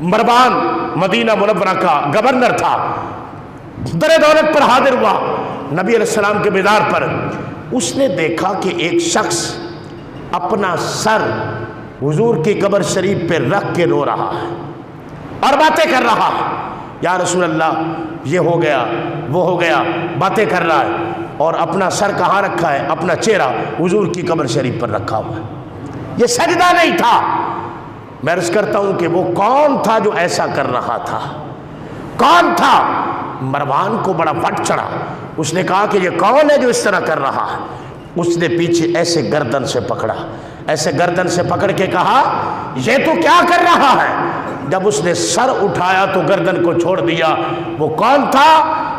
مروان مدینہ منورہ کا گورنر تھا، در دولت پر حاضر ہوا نبی علیہ السلام کے مزار پر. اس نے دیکھا کہ ایک شخص اپنا سر حضور کی قبر شریف پہ رکھ کے رو رہا ہے اور باتیں کر رہا ہے. یا رسول اللہ یہ ہو گیا وہ ہو گیا، باتیں کر رہا ہے اور اپنا سر کہاں رکھا ہے؟ اپنا چہرہ حضور کی قبر شریف پر رکھا ہوا ہے. یہ سجدہ نہیں تھا. میں عرض کرتا ہوں کہ وہ کون تھا جو ایسا کر رہا تھا؟ کون تھا؟ مروان کو بڑا وٹ چڑھا. اس نے کہا کہ یہ کون ہے جو اس طرح کر رہا ہے؟ اس نے پیچھے ایسے گردن سے پکڑا، ایسے گردن سے پکڑ کے کہا یہ تو کیا کر رہا ہے؟ جب اس نے سر اٹھایا تو گردن کو چھوڑ دیا. وہ کون تھا؟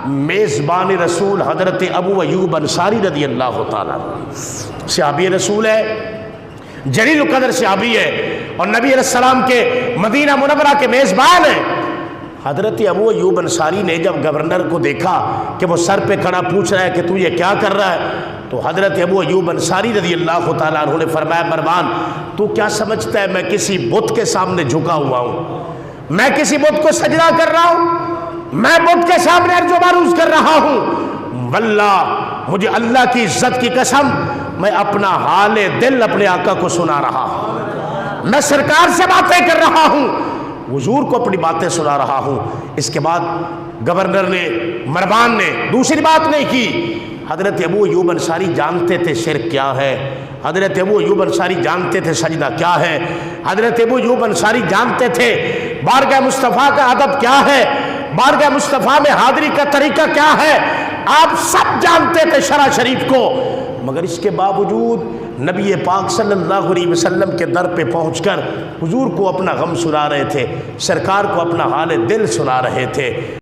میزبان رسول حضرت ابو ایوب انصاری رضی اللہ تعالیٰ عنہ. صحابی رسول ہے، جلیل القدر صحابی ہے اور نبی علیہ السلام کے مدینہ منورہ کے میزبان ہیں. حضرت ابو ایوب انصاری نے جب گورنر کو دیکھا کہ وہ سر پہ کھڑا پوچھ رہا ہے کہ تو یہ کیا کر رہا ہے، تو حضرت ابو ایوب انصاری رضی اللہ تعالیٰ عنہ نے فرمایا مروان تو کیا سمجھتا ہے میں کسی بت کے سامنے جھکا ہوا ہوں؟ میں کسی بت کو سجدہ کر رہا ہوں؟ میں بت کے سامنے عرض و معروض کر رہا ہوں؟ واللہ مجھے اللہ کی عزت کی قسم میں اپنا حال دل اپنے آقا کو سنا رہا ہوں، میں سرکار سے باتیں کر رہا ہوں، حضور کو اپنی باتیں سنا رہا ہوں. اس کے بعد گورنر نے، مروان نے دوسری بات نہیں کی. حضرت ابو ایوب انصاری جانتے تھے شرک کیا ہے، حضرت ابو ایوب انصاری جانتے تھے سجدہ کیا ہے، حضرت ابو ایوب انصاری جانتے تھے بارگاہ مصطفیٰ کا ادب کیا ہے، بارگاہ مصطفیٰ میں حاضری کا طریقہ کیا ہے. آپ سب جانتے تھے شرع شریف کو، مگر اس کے باوجود نبی پاک صلی اللہ علیہ وسلم کے در پہ پہنچ کر حضور کو اپنا غم سنا رہے تھے، سرکار کو اپنا حال دل سنا رہے تھے.